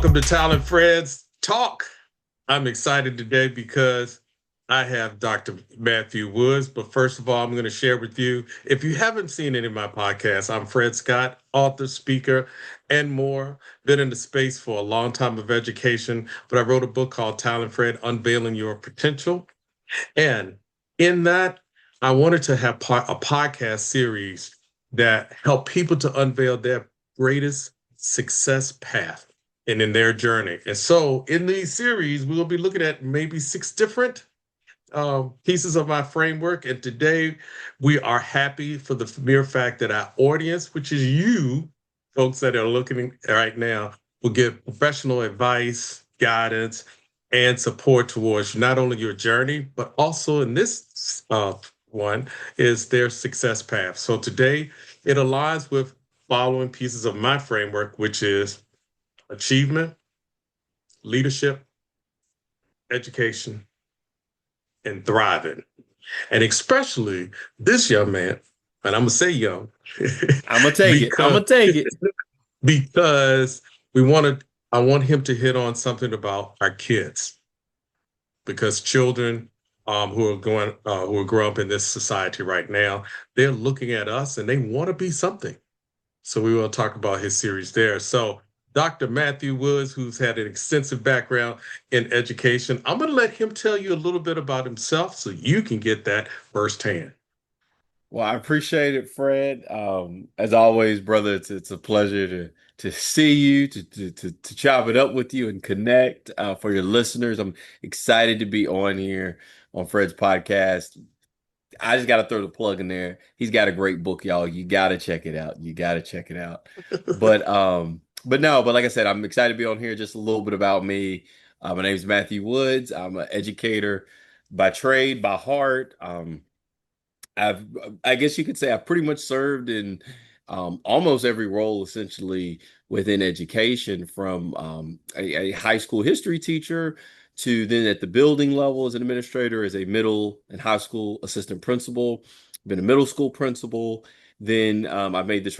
Welcome to TalentFRED Talk. I'm excited today because I have Dr. Matthew Woods. But first of all, I'm going to share with you, if you haven't seen any of my podcasts, I'm Fred Scott, author, speaker, and more. Been in the space for a long time of education, but I wrote a book called TalentFRED, Unveiling Your Potential. And in that, I wanted to have a podcast series that help people to unveil their greatest success path and in their journey. And so in these series, we'll be looking at maybe 6 different pieces of my framework. And today we are happy for the mere fact that our audience, which is you folks that are looking right now, will get professional advice, guidance, and support towards not only your journey, but also in this one is their success path. So today it aligns with following pieces of my framework, which is achievement, leadership, education, and thriving. And especially this young man, and I'm gonna say young, I'm gonna take it. I'm gonna take it. Because we wanted, I want him to hit on something about our kids, because children who are growing up in this society right now, they're looking at us and they want to be something. So we will talk about his series there. So Dr. Matthew Woods, who's had an extensive background in education, I'm going to let him tell you a little bit about himself so you can get that firsthand. Well, I appreciate it, Fred. As always, brother, it's a pleasure to see you, to chop it up with you and connect. For your listeners, I'm excited to be on here on Fred's podcast. I just got to throw the plug in there. He's got a great book, y'all. You got to check it out. You got to check it out. But like I said, I'm excited to be on here. Just a little bit about me. My name is Matthew Woods. I'm an educator by trade, by heart. I've, I guess you could say I've pretty much served in almost every role essentially within education, from a high school history teacher to then at the building level as an administrator, as a middle and high school assistant principal, been a middle school principal. Then I made the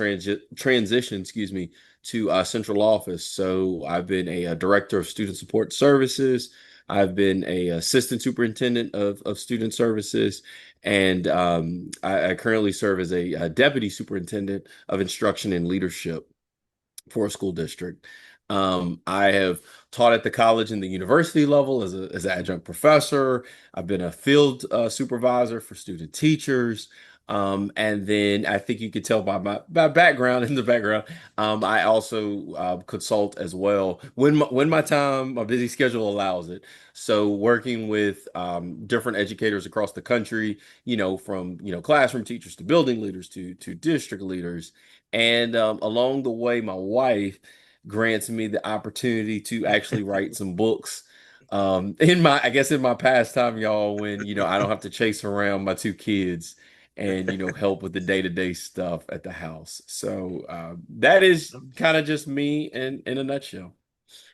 transition, excuse me, to central office. So I've been a director of student support services. I've been a assistant superintendent of student services, and I currently serve as a deputy superintendent of instruction and leadership for a school district. I have taught at the college and the university level as an adjunct professor. I've been a field supervisor for student teachers. And then I think you could tell by my background in the background, I also consult as well when my busy schedule allows it. So working with different educators across the country, from classroom teachers to building leaders to district leaders, and along the way, my wife grants me the opportunity to actually write some books. I guess in my pastime, y'all, when I don't have to chase around my 2 kids and help with the day-to-day stuff at the house. So that is kind of just me in a nutshell.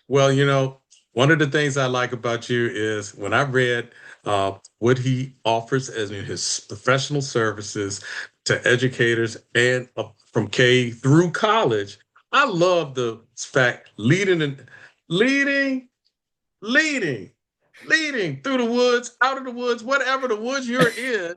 Well, one of the things I like about you is when I read what he offers as in his professional services to educators and from K through college, I love the fact leading, leading, leading through the woods, out of the woods, whatever the woods you're in.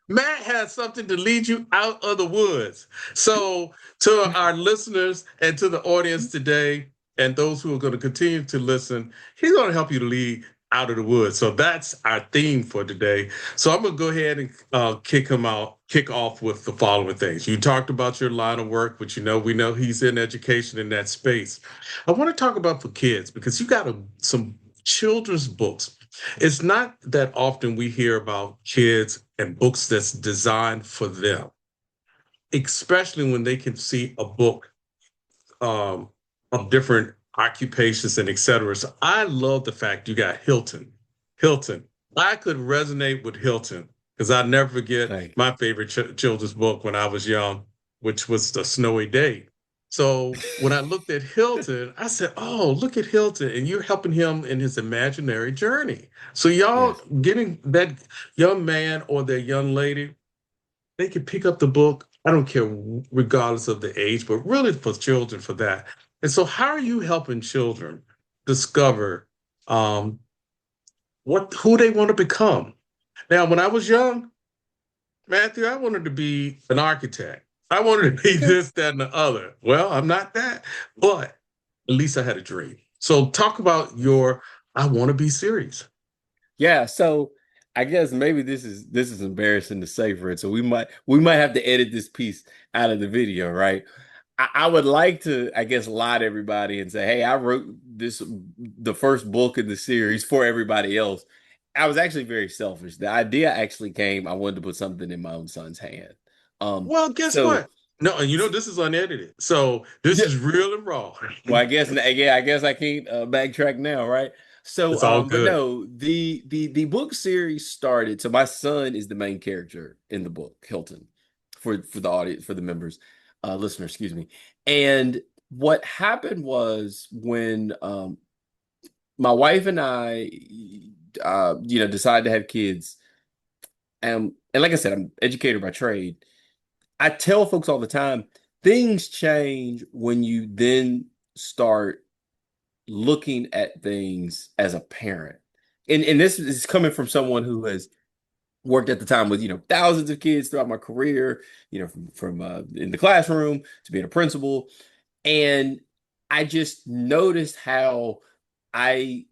Matt has something to lead you out of the woods. So, to our listeners and to the audience today, and those who are going to continue to listen, he's going to help you to lead out of the woods. So that's our theme for today. So I'm going to go ahead and kick off with the following things. You talked about your line of work, but we know he's in education in that space. I want to talk about for kids because you got some children's books. It's not that often we hear about kids and books that's designed for them, especially when they can see a book um, of different occupations and et cetera. So I love the fact you got Hilton. Hilton. I could resonate with Hilton because I never forget Thank my favorite children's book when I was young, which was The Snowy Day. So when I looked at Hilton, I said, "Oh, look at Hilton, and you're helping him in his imaginary journey." So you. y'all Yes. getting that young man or that young lady, they can pick up the book. I don't care, regardless of the age, but really for children for that. And so, how are you helping children discover um, who they want to become? Now, when I was young, Matthew, I wanted to be an architect. I wanted to be Okay. this, that, and the other. Well, I'm not that, but at least I had a dream. So, talk about your I want to be series. Yeah, so I guess maybe this is embarrassing to say, Fred. So we might have to edit this piece out of the video, right? I would like to, I guess, lie to everybody and say, hey, I wrote the first book in the series for everybody else. I was actually very selfish. The idea actually came, I wanted to put something in my own son's hand. Well, guess So what? No, and you know this is unedited, so this yeah, is real and raw. well, I guess I can't backtrack now, right? So, It's all but good. no, the book series started. So my son is the main character in the book, Hilton, for the audience, for the members, listeners, excuse me. And what happened was when my wife and I, decided to have kids, and like I said, I'm an educator by trade. I tell folks all the time, things change when you then start looking at things as a parent. And this is coming from someone who has worked at the time with, thousands of kids throughout my career, from in the classroom to being a principal. And I just noticed how I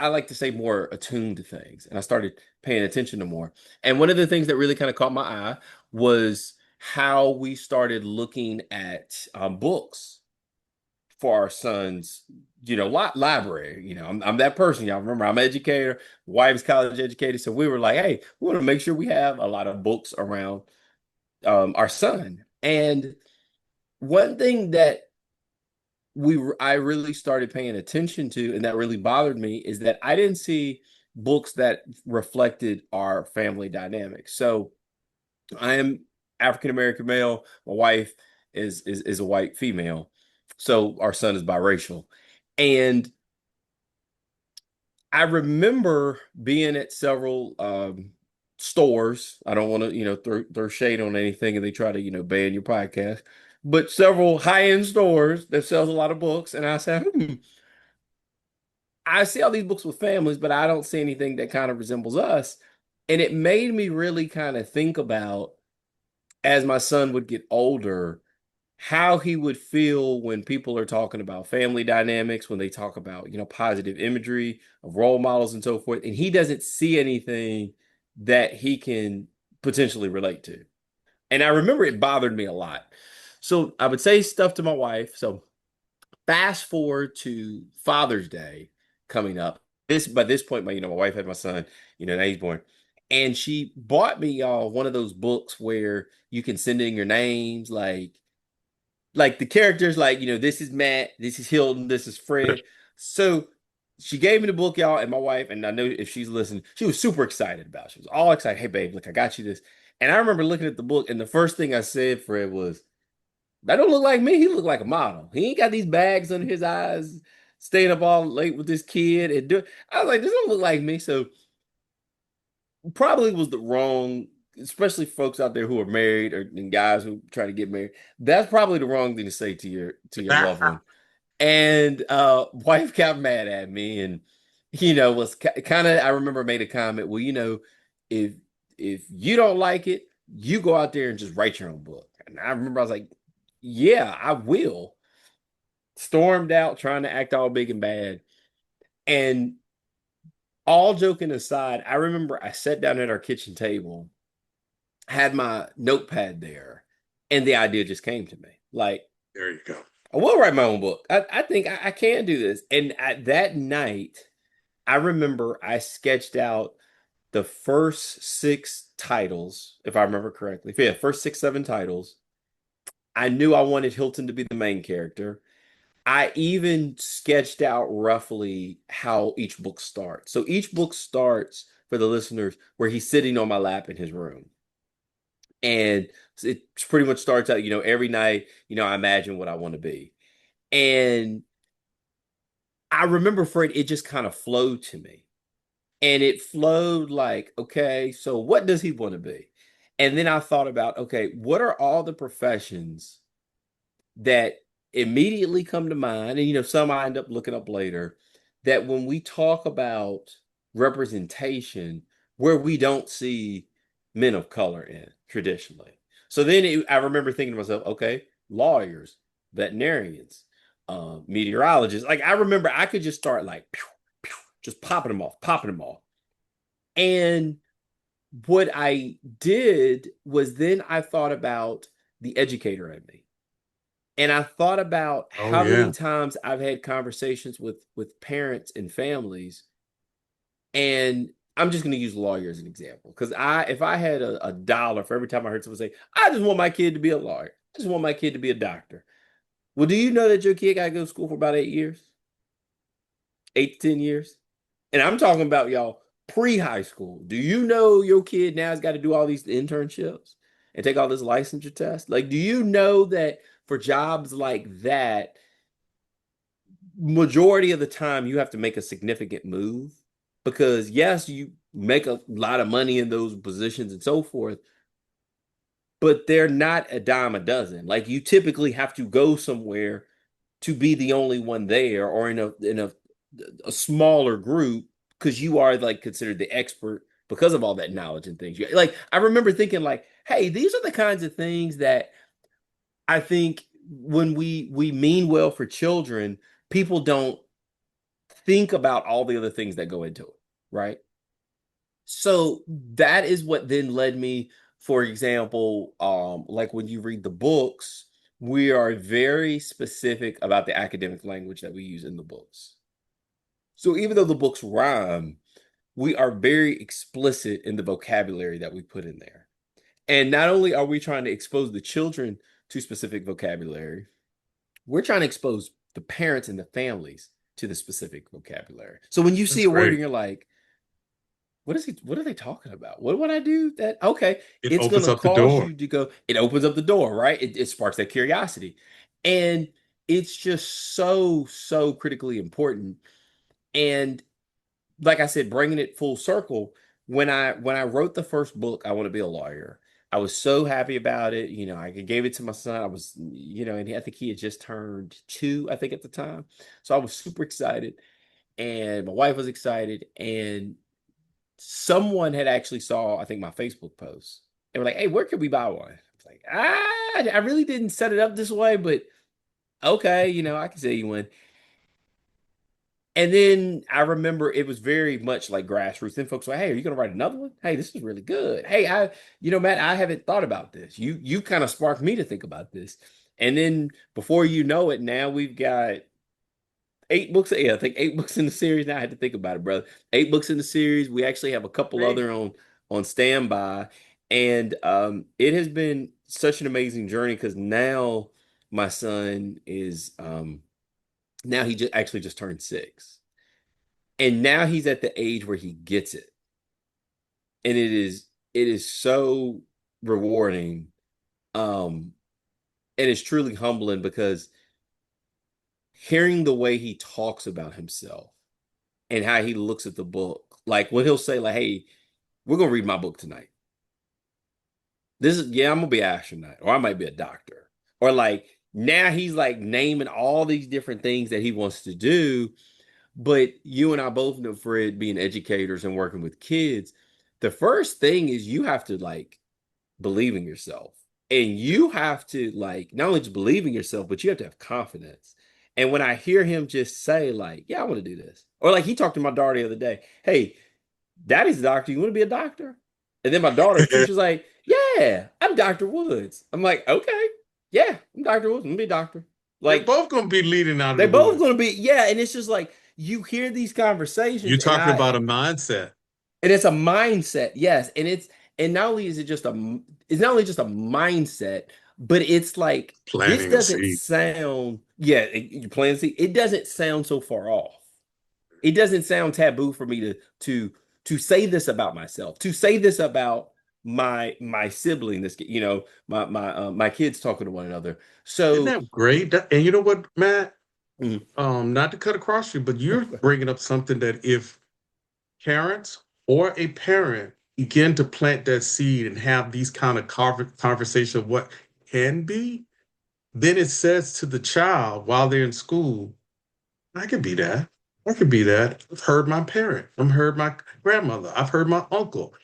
I like to say, more attuned to things. And I started paying attention to more. And one of the things that really kind of caught my eye was how we started looking at books for our son's, library. I'm that person. Y'all remember, I'm an educator, wife's college educated. So we were like, hey, we want to make sure we have a lot of books around our son. And one thing that I really started paying attention to, and that really bothered me, is that I didn't see books that reflected our family dynamics. So I am African American male. My wife is a white female. So our son is biracial. And I remember being at several stores. I don't want to, throw shade on anything and they try to, ban your podcast, but several high-end stores that sells a lot of books. And I said, I see all these books with families, but I don't see anything that kind of resembles us. And it made me really kind of think about, as my son would get older, how he would feel when people are talking about family dynamics, when they talk about, positive imagery of role models and so forth, and he doesn't see anything that he can potentially relate to. And I remember it bothered me a lot. So I would say stuff to my wife. So fast forward to Father's Day coming up. By this point, my wife had my son, now he's born. And she bought me one of those books where you can send in your names, like the characters, like, this is Matt, this is Hilton, this is Fred. So she gave me the book, y'all, and my wife, and I know if she's listening, she was super excited about it. She was all excited. Hey, babe, look, I got you this. And I remember looking at the book, and the first thing I said, Fred, was, that don't look like me. He look like a model. He ain't got these bags under his eyes, staying up all late with this kid and do. I was like, this don't look like me. So probably was the wrong, especially folks out there who are married, or and guys who try to get married. That's probably the wrong thing to say to your loved one. And wife got mad at me, and was kind of, I remember, made a comment, well, if you don't like it, you go out there and just write your own book. And I remember I was like, yeah, I will. Stormed out trying to act all big and bad. And all joking aside, I remember I sat down at our kitchen table, had my notepad there, and the idea just came to me. Like, There you go. I will write my own book. I think I can do this. And that night, I remember I sketched out the first six titles, if I remember correctly. Yeah, first six, seven titles. I knew I wanted Hilton to be the main character. I even sketched out roughly how each book starts. So each book starts, for the listeners, where he's sitting on my lap in his room. And it pretty much starts out, every night, I imagine what I want to be. And I remember, Fred, it just kind of flowed to me. And it flowed like, okay, so what does he want to be? And then I thought about, okay, what are all the professions that immediately come to mind, and some I end up looking up later, that when we talk about representation, where we don't see men of color in traditionally. So then I remember thinking to myself, okay, lawyers, veterinarians, meteorologists. Like I remember I could just start like pew, pew, just popping them off, popping them off. And what I did was then I thought about the educator in me. And I thought about Oh how many yeah. times I've had conversations with parents and families, and I'm just going to use lawyer as an example because if I had a dollar for every time I heard someone say, "I just want my kid to be a lawyer, I just want my kid to be a doctor." Well, do you know that your kid got to go to school for about 8 years, 8 to 10 years? And I'm talking about y'all pre-high school. Do you know your kid now has got to do all these internships and take all this licensure test? Like, do you know that for jobs like that, majority of the time you have to make a significant move? Because yes, you make a lot of money in those positions and so forth, but they're not a dime a dozen. Like you typically have to go somewhere to be the only one there, or in a smaller group, because you are like considered the expert because of all that knowledge and things. Like I remember thinking like, hey, these are the kinds of things that I think when we mean well for children, people don't think about all the other things that go into it, right? So that is what then led me, for example, like when you read the books, we are very specific about the academic language that we use in the books. So even though the books rhyme, we are very explicit in the vocabulary that we put in there. And not only are we trying to expose the children to specific vocabulary, we're trying to expose the parents and the families to the specific vocabulary. So when you see That's a word great. and you're like, what are they talking about? What would I do that? Okay, It it's opens gonna up the cause door. you to go, it opens up the door, right? It sparks that curiosity. And it's just so critically important. And like I said, bringing it full circle, when I wrote the first book, I Want to Be a Lawyer, I was so happy about it. I gave it to my son. I was, and I think he had just turned 2, I think at the time. So I was super excited, and my wife was excited, and someone had actually saw, I think, my Facebook post. They were like, "Hey, where could we buy one?" I was like, I really didn't set it up this way, but okay, I can see you one. And then I remember it was very much like grassroots. Then folks were like, "Hey, are you going to write another one? Hey, this is really good. Hey, Matt, I haven't thought about this. You kind of sparked me to think about this." And then before you know it, now we've got 8 books. Yeah, I think 8 books in the series. Now I had to think about it, brother. 8 books in the series. We actually have a couple Great. other on standby, and it has been such an amazing journey because now my son is now he just actually just turned 6. And now he's at the age where he gets it. And it is so rewarding. Um, and it's truly humbling because hearing the way he talks about himself and how he looks at the book, like when he'll say, like, "Hey, we're gonna read my book tonight. I'm gonna be an astronaut, or I might be a doctor." Or like now he's like naming all these different things that he wants to do. But you and I both know, Fred, being educators and working with kids, the first thing is you have to like believe in yourself. And you have to like not only just believe in yourself, but you have to have confidence. And when I hear him just say, like, "Yeah, I want to do this," or like he talked to my daughter the other day, "Hey, daddy's a doctor. You want to be a doctor?" And then my daughter too, she's like, "Yeah, I'm Dr. Woods." I'm like, "Okay, yeah, I'm Dr. Woods. I'm gonna be a doctor." They're Like both gonna be leading out of they the both woods. gonna be, yeah, and it's just like you hear these You're conversations, and talking I about a mindset, and it's a mindset, yes, and not only is it just it's not only just a mindset, but it's like this planting a doesn't seed. sound, yeah, you plan to see, it doesn't sound so far off. It doesn't sound taboo for me to say this about myself, to say this about my sibling, this my kids talking to one another. Isn't So that great? And you know what, Matt? mm, Not to cut across you, but you're bringing up something that if parents or a parent begin to plant that seed and have these kind of conversation, what can be, then it says to the child while they're in school, I could be that. I could be that. I've heard my parent. I've heard my grandmother. I've heard my uncle.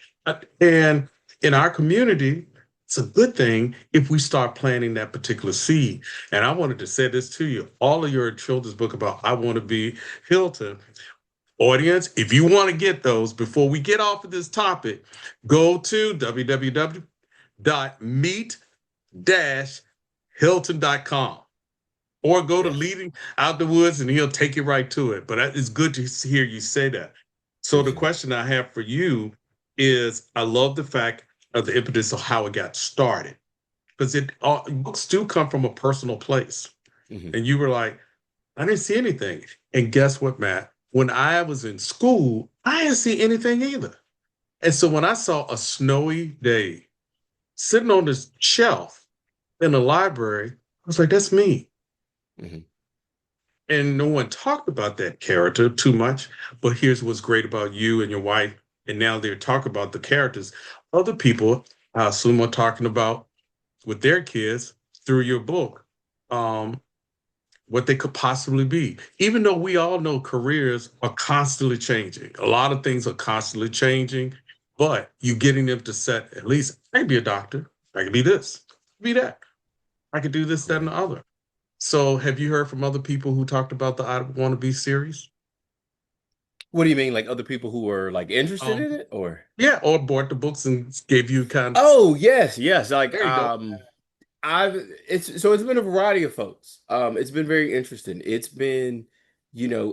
And in our community, it's a good thing if we start planting that particular seed. And I wanted to say this to you. All of your children's book about I Want to Be Hilton. Audience, if you want to get those before we get off of this topic, go to www.meet-hilton.com or go to Yes. Leading Out the Woods and he'll take you right to it. But it's good to hear you say that. So the Appreciate it. question I have for you is I love the fact of the impetus of how it got started because books do come from a personal place. Hmm. And you were like, I didn't see anything. And guess what, Matt? When I was in school, I didn't see anything either. And so when I saw a snowy day sitting on this shelf in the library, I was like, that's me. Hmm. And no one talked about that character too much. But here's what's great about you and your wife. And now they're talking about the characters. Other people, I assume, are talking about with their kids through your book, um, what they could possibly be. Even though we all know careers are constantly changing, a lot of things are constantly changing, but you getting them to set at least, I can be a doctor, I can be this, be that, I could do this, that, and the Right. other. So have you heard from other people who talked about the I Want to Be series? What do you mean, like other people who are like interested Um, in it, or? yeah, or bought the books and gave you kind of, Oh, yes, yes. Like there you go. it's been a variety of folks. It's been very interesting. It's been,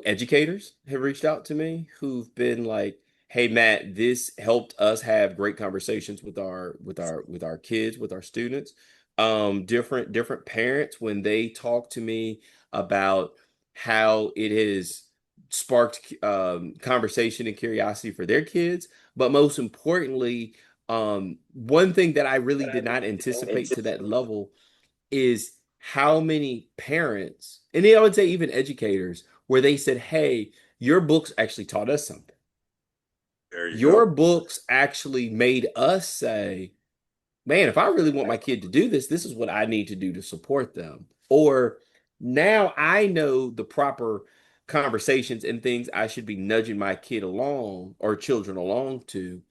educators have reached out to me who've been like, "Hey Matt, this helped us have great conversations with our kids, with our students." Different parents when they talk to me about how it has sparked conversation and curiosity for their kids, but most importantly, one thing that I really did not anticipate to that level is how many parents, and I would say even educators, where they said, "Hey, your books actually taught us something. There you Your go. books actually made us say, man, if I really want my kid to do this, this is what I need to do to support them." Or now I know the proper conversations and things I should be nudging my kid along or children along to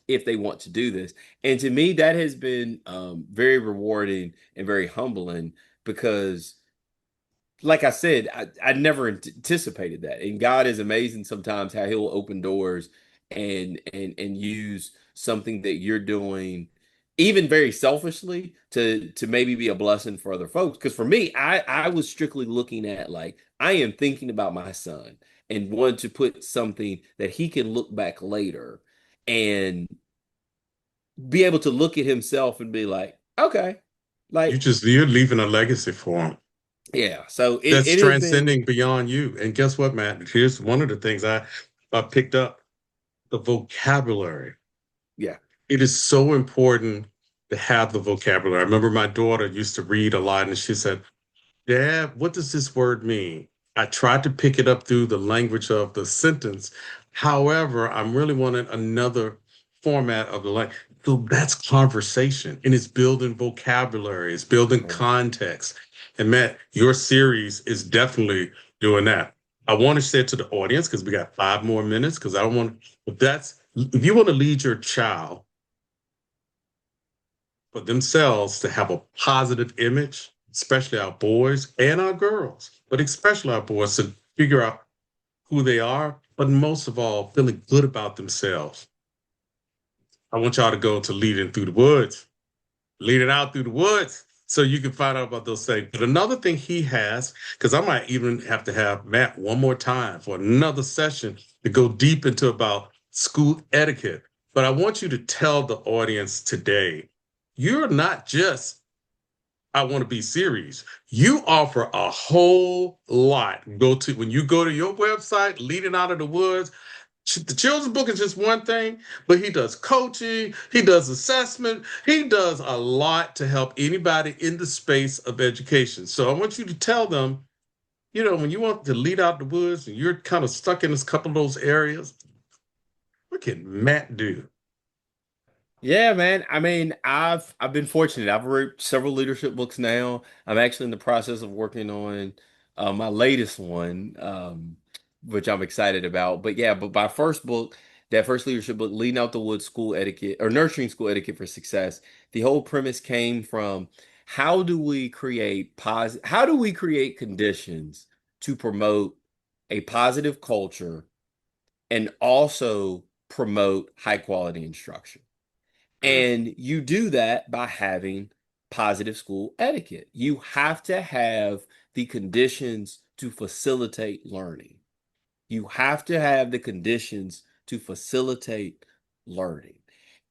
if they want to do this. And to me, that has been very rewarding and very humbling because like I said, I never anticipated that. And God is amazing sometimes how he'll open doors and use something that you're doing, even very selfishly, to maybe be a blessing for other folks. Because for me, I was strictly looking at like I am thinking about my son and want to put something that he can look back later and be able to look at himself and be like, okay, like You're leaving a legacy for them. yeah. So it, That's it has been, transcending beyond you. And guess what, Matt? Here's one of the things I picked up the vocabulary. yeah. It is so important to have the vocabulary. I remember my daughter used to read a lot and she said, Dad, what does this word mean? I tried to pick it up through the language of the sentence. However, I'm really wanting another format of the language. So that's conversation and it's building vocabulary, it's building Right. context. And Matt, your series is definitely doing that. I want to say it to the audience because we got 5 more minutes because I don't want, if you want to lead your child for themselves to have a positive image, especially our boys and our girls, but especially our boys to figure out who they are, but most of all, feeling good about themselves. I want y'all to go to Leading Through the Woods, leading out through the woods, so you can find out about those things. But another thing he has, because I might even have to have Matt one more time for another session to go deep into about school etiquette. But I want you to tell the audience today, you're not just I Want to Be series. You offer a whole lot. Go to when you go to your website, Leading Out of the Woods. The children's book is just one thing, but he does coaching, he does assessment, he does a lot to help anybody in the space of education. So I want you to tell them, when you want to lead out the woods and you're kind of stuck in a couple of those areas, what can Matt do? Yeah, man. I mean, I've been fortunate. I've read several leadership books now. I'm actually in the process of working on my latest one, which I'm excited about. But yeah, but my first book, that first leadership book, Leading Out the Woods: School Etiquette or Nurturing School Etiquette for Success, the whole premise came from how do we create conditions to promote a positive culture and also promote high quality instruction? Mm, And you do that by having positive school etiquette. You have to have the conditions to facilitate learning. You have to have the conditions to facilitate learning.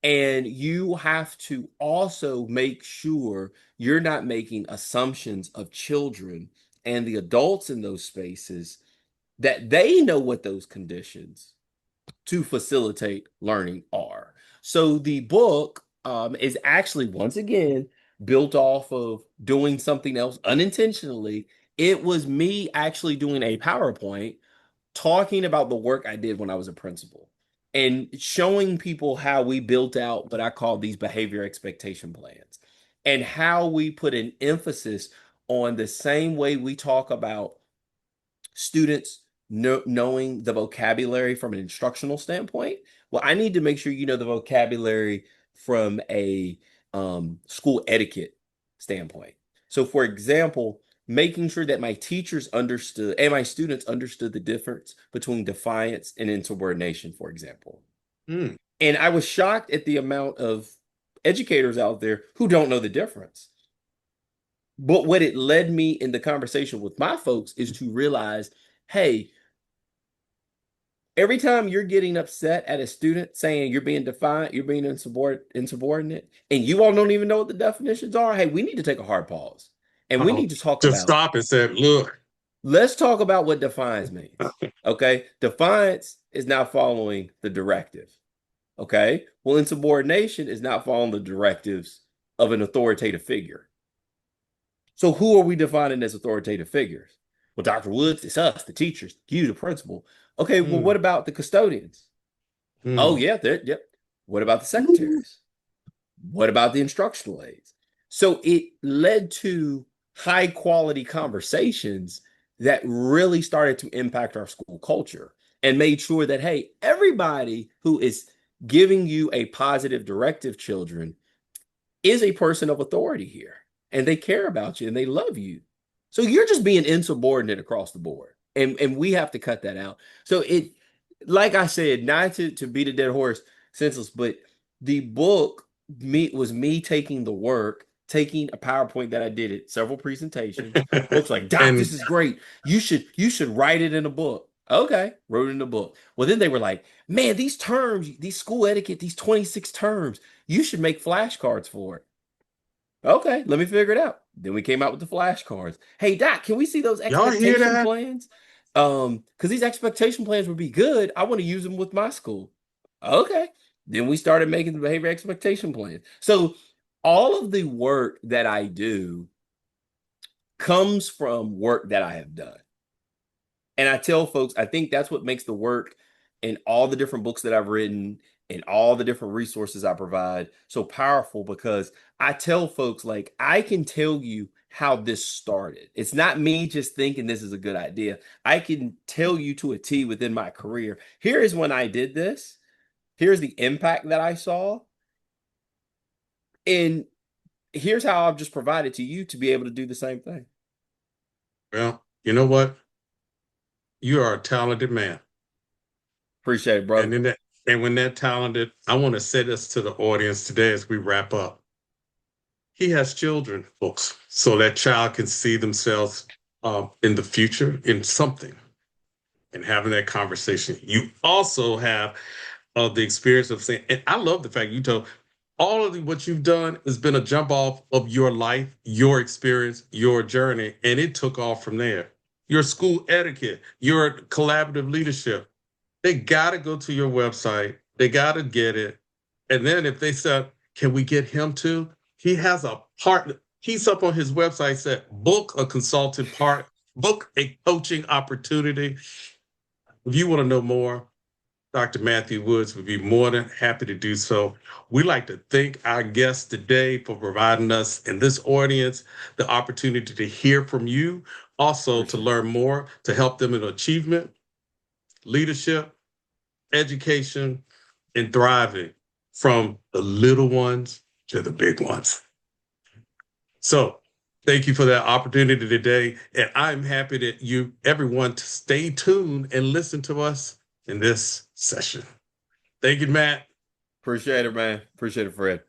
And you have to also make sure you're not making assumptions of children and the adults in those spaces that they know what those conditions to facilitate learning are. So the book is actually, once again, built off of doing something else unintentionally. It was me actually doing a PowerPoint talking about the work I did when I was a principal and showing people how we built out what I call these behavior expectation plans and how we put an emphasis on the same way we talk about students knowing the vocabulary from an instructional standpoint. Well, I need to make sure you know the vocabulary from a school etiquette standpoint. So, for example, making sure that my teachers understood and my students understood the difference between defiance and insubordination, for example. mm. And I was shocked at the amount of educators out there who don't know the difference. But what it led me in the conversation with my folks is to realize, hey, every time you're getting upset at a student saying you're being defiant, you're being insubordinate, and you all don't even know what the definitions are, hey, we need to take a hard pause. And we Uh-oh. need to talk Just about, stop and say, look. let's talk about what defiance means. Okay. Defiance is not following the directive. Okay. Well, insubordination is not following the directives of an authoritative figure. So who are we defining as authoritative figures? Well, Dr. Woods, it's us, the teachers, you, the principal. Okay, well, Mm, what about the custodians? Oh, mm. yeah, yep. What about the secretaries? What about the instructional aides? So it led to high quality conversations that really started to impact our school culture and made sure that, hey, everybody who is giving you a positive directive, children, is a person of authority here and they care about you and they love you. So you're just being insubordinate across the board. And we have to cut that out. So it, like I said, not to beat a dead horse senseless, but the book was me taking the work, taking a PowerPoint that I did at several presentations. Folks like, Doc, And this is great. You should write it in a book. Okay, wrote it in a book. Well, then they were like, man, these terms, these school etiquette, these 26 terms, you should make flashcards for it. Okay, let me figure it out. Then we came out with the flashcards. Hey, Doc, can we see those y'all hear expectation that? plans? Because these expectation plans would be good. I want to use them with my school. Okay. Then we started making the behavior expectation plans. So all of the work that I do comes from work that I have done. And I tell folks, I think that's what makes the work in all the different books that I've written and all the different resources I provide so powerful because I tell folks, like, I can tell you how this started. It's not me just thinking this is a good idea. I can tell you to a T within my career. Here is when I did this. Here's the impact that I saw. And here's how I've just provided to you to be able to do the same thing. Well, you know what? You are a talented man. Appreciate it, And brother. in that, and when that talented, I want to say this to the audience today as we wrap up. He has children, folks, so that child can see themselves in the future in something and having that conversation. You also have the experience of saying, and I love the fact you told all of what you've done has been a jump off of your life, your experience, your journey, and it took off from there. Your school etiquette, your collaborative leadership. They got to go to your website. They got to get it. And then if they said, can we get him to? He has a part. He's up on his website said, book a consultant part, book a coaching opportunity. If you want to know more, Dr. Matthew Woods would be more than happy to do so. We'd like to thank our guests today for providing us in this audience the opportunity to hear from you, also to Appreciate it. learn more, to help them in achievement, leadership, education, and thriving from the little ones to the big ones. So thank you for that opportunity today. And I'm happy that everyone, to stay tuned and listen to us in this session. Thank you, Matt. Appreciate it, man. Appreciate it, Fred.